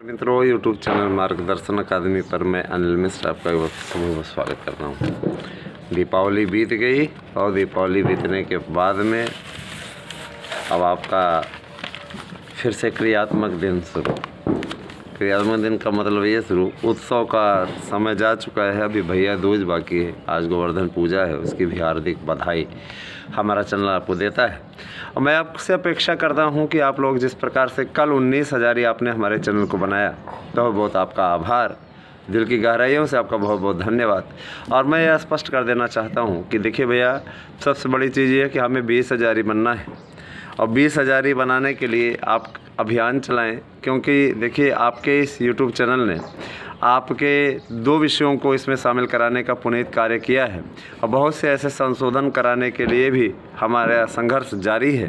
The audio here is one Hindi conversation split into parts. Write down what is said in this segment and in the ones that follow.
मित्रों, यूट्यूब चैनल मार्गदर्शन अकादमी पर मैं अनिल मिश्र आपका बहुत स्वागत करता हूँ। दीपावली बीत गई और दीपावली बीतने के बाद में अब आपका फिर से क्रियात्मक दिन शुरू। क्रियात्मक दिन का मतलब ये शुरू, उत्सव का समय जा चुका है, अभी भैया दूज बाकी है, आज गोवर्धन पूजा है, उसकी भी हार्दिक बधाई हमारा चैनल आपको देता है। और मैं आपसे अपेक्षा करता हूं कि आप लोग जिस प्रकार से कल 19,000 ही आपने हमारे चैनल को बनाया, तो बहुत आपका आभार, दिल की गहराइयों से आपका बहुत बहुत धन्यवाद। और मैं यह स्पष्ट कर देना चाहता हूं कि देखिए भैया, सबसे बड़ी चीज़ ये है कि हमें 20,000 ही बनना है और 20,000 ही बनाने के लिए आप अभियान चलाएं, क्योंकि देखिए आपके इस YouTube चैनल ने आपके 2 विषयों को इसमें शामिल कराने का पुनीत कार्य किया है और बहुत से ऐसे संशोधन कराने के लिए भी हमारा संघर्ष जारी है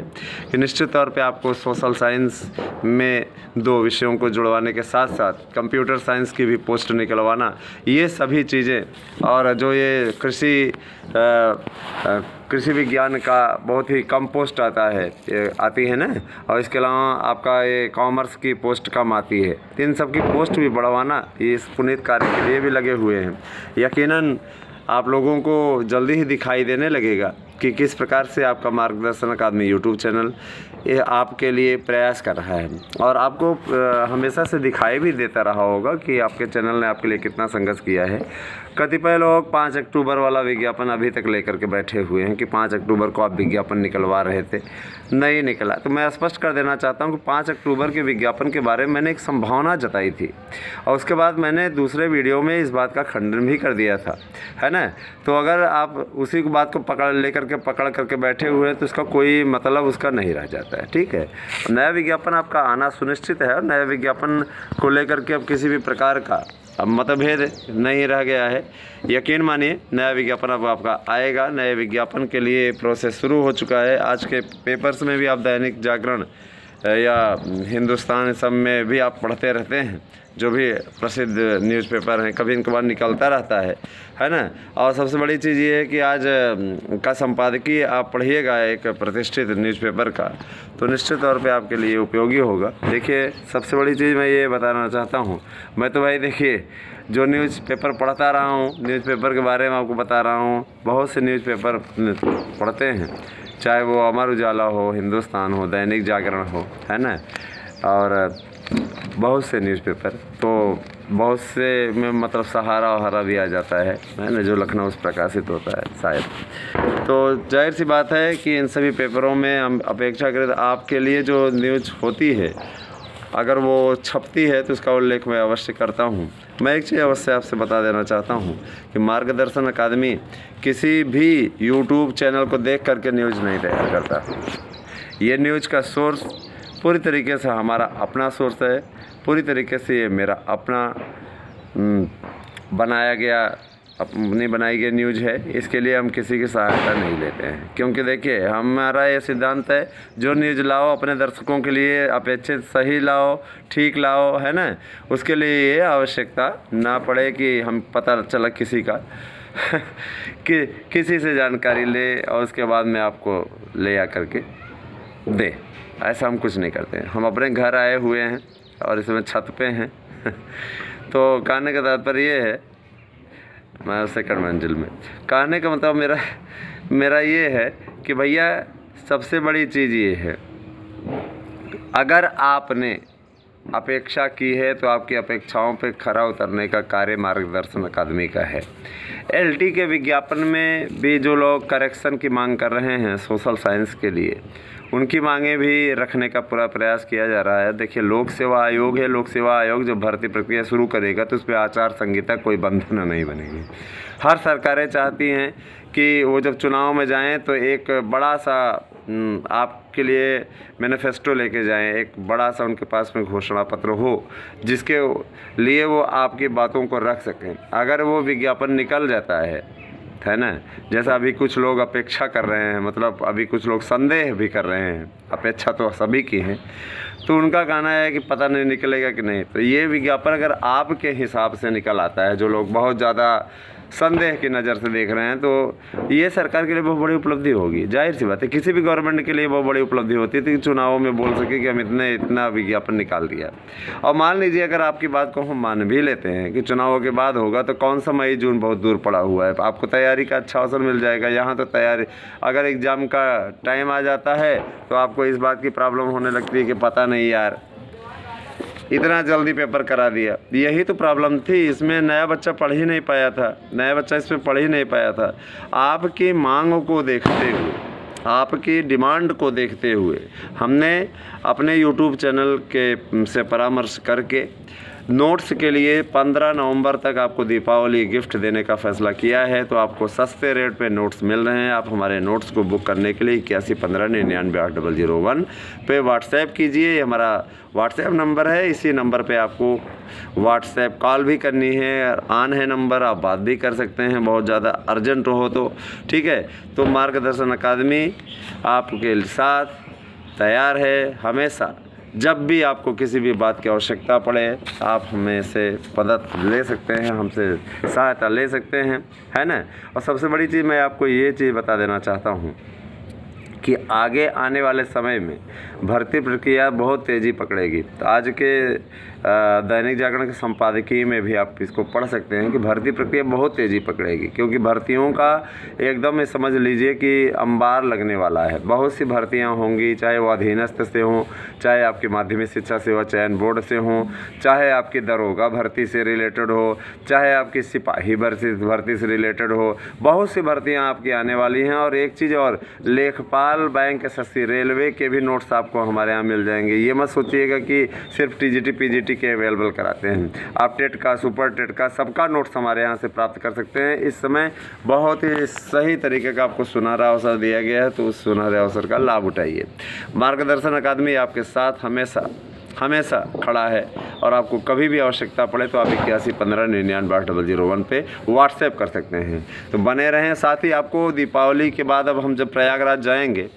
कि निश्चित तौर पे आपको सोशल साइंस में 2 विषयों को जुड़वाने के साथ साथ कंप्यूटर साइंस की भी पोस्ट निकलवाना, ये सभी चीज़ें, और जो ये कृषि विज्ञान का बहुत ही कम पोस्ट आती है ना, और इसके अलावा आपका ये कॉमर्स की पोस्ट कम आती है, इन सब की पोस्ट भी बढ़वाना ये इस पुनीत कार्य के लिए भी लगे हुए हैं। यकीनन आप लोगों को जल्दी ही दिखाई देने लगेगा कि किस प्रकार से आपका मार्गदर्शन अकादमी यूट्यूब चैनल ये आपके लिए प्रयास कर रहा है, और आपको हमेशा से दिखाई भी देता रहा होगा कि आपके चैनल ने आपके लिए कितना संघर्ष किया है। कतिपय लोग 5 अक्टूबर वाला विज्ञापन अभी तक लेकर के बैठे हुए हैं कि 5 अक्टूबर को आप विज्ञापन निकलवा रहे थे, नहीं निकला। तो मैं स्पष्ट कर देना चाहता हूं कि 5 अक्टूबर के विज्ञापन के बारे में मैंने एक संभावना जताई थी और उसके बाद मैंने दूसरे वीडियो में इस बात का खंडन भी कर दिया था, है ना। तो अगर आप उसी बात को पकड़ करके बैठे हुए हैं तो इसका कोई मतलब उसका नहीं रह जाता है, ठीक है। नया विज्ञापन आपका आना सुनिश्चित है और नया विज्ञापन को लेकर के अब किसी भी प्रकार का अब मतभेद नहीं रह गया है। यकीन मानिए, नया विज्ञापन अब आपका आएगा। नए विज्ञापन के लिए प्रोसेस शुरू हो चुका है। आज के पेपर्स में भी आप दैनिक जागरण या हिंदुस्तान सब में भी आप पढ़ते रहते हैं, जो भी प्रसिद्ध न्यूज़पेपर हैं, कभी इनके बाद निकलता रहता है ना। और सबसे बड़ी चीज़ ये है कि आज का संपादकीय आप पढ़िएगा एक प्रतिष्ठित न्यूज़पेपर का, तो निश्चित तौर पे आपके लिए उपयोगी होगा। देखिए, सबसे बड़ी चीज़ मैं ये बताना चाहता हूँ, मैं तो भाई देखिए जो न्यूज़पेपर पढ़ता रहा हूँ, न्यूज़पेपर के बारे में आपको बता रहा हूँ, बहुत से न्यूज़पेपर पढ़ते हैं, चाहे वो अमर उजाला हो, हिंदुस्तान हो, दैनिक जागरण हो, है ना, और बहुत से न्यूज़पेपर, तो बहुत से में मतलब सहारा वहारा भी आ जाता है ना, जो लखनऊ से प्रकाशित होता है शायद। तो जाहिर सी बात है कि इन सभी पेपरों में हम अपेक्षाकृत आपके लिए जो न्यूज़ होती है, अगर वो छपती है तो उसका उल्लेख मैं अवश्य करता हूँ। मैं एक चीज़ अवश्य आपसे बता देना चाहता हूँ कि मार्गदर्शन अकादमी किसी भी यूट्यूब चैनल को देख करके न्यूज़ नहीं तैयार करता। ये न्यूज़ का सोर्स पूरी तरीके से हमारा अपना सोर्स है, पूरी तरीके से ये मेरा अपना अपनी बनाई गई न्यूज़ है। इसके लिए हम किसी की सहायता नहीं लेते हैं, क्योंकि देखिए हमारा ये सिद्धांत है, जो न्यूज़ लाओ अपने दर्शकों के लिए अपेक्षित सही लाओ, ठीक लाओ, है ना। उसके लिए ये आवश्यकता ना पड़े कि हम पता चला किसी का कि किसी से जानकारी ले और उसके बाद में आपको ले आ करके दे। ऐसा हम कुछ नहीं करते हैं। हम अपने घर आए हुए हैं और इसमें छत पे हैं तो कहने का तात्पर्य ये है, मैं सेकंड मंजिल में, कहने का मतलब मेरा ये है कि भैया सबसे बड़ी चीज़ ये है, अगर आपने अपेक्षा की है तो आपकी अपेक्षाओं पे खरा उतरने का कार्य मार्गदर्शन अकादमी का है। एलटी के विज्ञापन में भी जो लोग करेक्शन की मांग कर रहे हैं सोशल साइंस के लिए, उनकी मांगें भी रखने का पूरा प्रयास किया जा रहा है। देखिए, लोक सेवा आयोग है, लोक सेवा आयोग जब भर्ती प्रक्रिया शुरू करेगा तो उस पर आचार संहिता कोई बंधन नहीं बनेगी। हर सरकारें चाहती हैं कि वो जब चुनाव में जाएं तो एक बड़ा सा आपके लिए मैनिफेस्टो लेके जाएं, एक बड़ा सा उनके पास में घोषणा पत्र हो जिसके लिए वो आपकी बातों को रख सकें। अगर वो विज्ञापन निकल जाता है ना, जैसा अभी कुछ लोग अपेक्षा कर रहे हैं, मतलब अभी कुछ लोग संदेह भी कर रहे हैं, अपेक्षा तो सभी की है, तो उनका कहना है कि पता नहीं निकलेगा कि नहीं। तो ये विज्ञापन अगर आपके हिसाब से निकल आता है, जो लोग बहुत ज़्यादा संदेह की नज़र से देख रहे हैं, तो ये सरकार के लिए बहुत बड़ी उपलब्धि होगी। जाहिर सी बात है, किसी भी गवर्नमेंट के लिए बहुत बड़ी उपलब्धि होती थी कि चुनावों में बोल सके कि हम इतना विज्ञापन निकाल दिया। और मान लीजिए अगर आपकी बात को हम मान भी लेते हैं कि चुनावों के बाद होगा, तो कौन सा मई जून बहुत दूर पड़ा हुआ है, आपको तैयारी का अच्छा अवसर मिल जाएगा। यहाँ तो तैयारी, अगर एग्ज़ाम का टाइम आ जाता है तो आपको इस बात की प्रॉब्लम होने लगती है कि पता नहीं यार इतना जल्दी पेपर करा दिया। यही तो प्रॉब्लम थी, इसमें नया बच्चा पढ़ ही नहीं पाया था, नया बच्चा इसमें पढ़ ही नहीं पाया था। आपकी मांगों को देखते हुए, आपकी डिमांड को देखते हुए हमने अपने यूट्यूब चैनल के से परामर्श करके नोट्स के लिए 15 नवंबर तक आपको दीपावली गिफ्ट देने का फ़ैसला किया है। तो आपको सस्ते रेट पे नोट्स मिल रहे हैं। आप हमारे नोट्स को बुक करने के लिए 8115998001 पे व्हाट्सएप कीजिए। ये हमारा व्हाट्सएप नंबर है, इसी नंबर पे आपको व्हाट्सएप कॉल भी करनी है, ऑन है नंबर, आप बात भी कर सकते हैं बहुत ज़्यादा अर्जेंट हो तो, ठीक है। तो मार्गदर्शन अकादमी आपके साथ तैयार है हमेशा। जब भी आपको किसी भी बात की आवश्यकता पड़े, आप हमें से मदद ले सकते हैं, हमसे सहायता ले सकते हैं, है ना। और सबसे बड़ी चीज़ मैं आपको ये चीज़ बता देना चाहता हूँ कि आगे आने वाले समय में भर्ती प्रक्रिया बहुत तेज़ी पकड़ेगी। तो आज के दैनिक जागरण के संपादकीय में भी आप इसको पढ़ सकते हैं कि भर्ती प्रक्रिया बहुत तेज़ी पकड़ेगी, क्योंकि भर्तियों का एकदम समझ लीजिए कि अंबार लगने वाला है। बहुत सी भर्तियां होंगी, चाहे वो अधीनस्थ से हों, चाहे आपकी माध्यमिक शिक्षा सेवा चयन बोर्ड से हों, चाहे आपकी दरोगा भर्ती से रिलेटेड हो, चाहे आपकी सिपाही भर्ती से रिलेटेड हो। बहुत सी भर्तियाँ आपकी आने वाली हैं। और एक चीज़ और, लेखपाल, बैंक एसएससी, रेलवे के भी नोट्स आपको हमारे यहाँ मिल जाएंगे। ये मत सोचिएगा कि सिर्फ टीजीटी पीजीटी के अवेलेबल कराते हैं, आप टेट का, सुपर टेट का, सबका नोट्स हमारे यहाँ से प्राप्त कर सकते हैं। इस समय बहुत ही सही तरीके का आपको सुनहरा अवसर दिया गया है, तो उस सुनहरे अवसर का लाभ उठाइए। मार्गदर्शन अकादमी आपके साथ हमेशा खड़ा है, और आपको कभी भी आवश्यकता पड़े तो आप 8115998001 पे व्हाट्सएप कर सकते हैं। तो बने रहें। साथ ही आपको दीपावली के बाद अब हम जब प्रयागराज जाएंगे,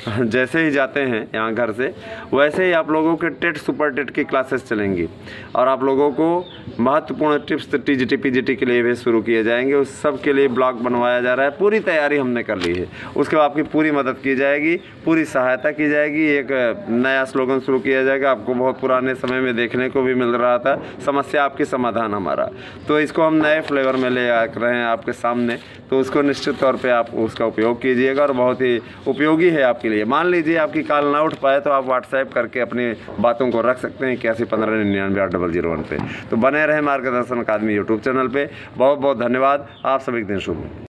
जैसे ही जाते हैं यहाँ घर से, वैसे ही आप लोगों के टेट सुपर टेट की क्लासेस चलेंगी, और आप लोगों को महत्वपूर्ण टिप्स टीजीटी पीजीटी के लिए भी शुरू किए जाएंगे। उस सब के लिए ब्लॉग बनवाया जा रहा है, पूरी तैयारी हमने कर ली है। उसके बाद आपकी पूरी मदद की जाएगी, पूरी सहायता की जाएगी। एक नया स्लोगन शुरू किया जाएगा, आपको बहुत पुराने समय में देखने को भी मिल रहा था, समस्या आपकी समाधान हमारा। तो इसको हम नए फ्लेवर में ले आ रहे हैं आपके सामने, तो उसको निश्चित तौर पर आप उसका उपयोग कीजिएगा, और बहुत ही उपयोगी है आपके लिए। मान लीजिए आपकी कॉल ना उठ पाए तो आप व्हाट्सएप करके अपनी बातों को रख सकते हैं 8115998001 पे। तो बने रहे मार्गदर्शन अकादमी यूट्यूब चैनल पे। बहुत बहुत धन्यवाद। आप सभी के दिन शुभ।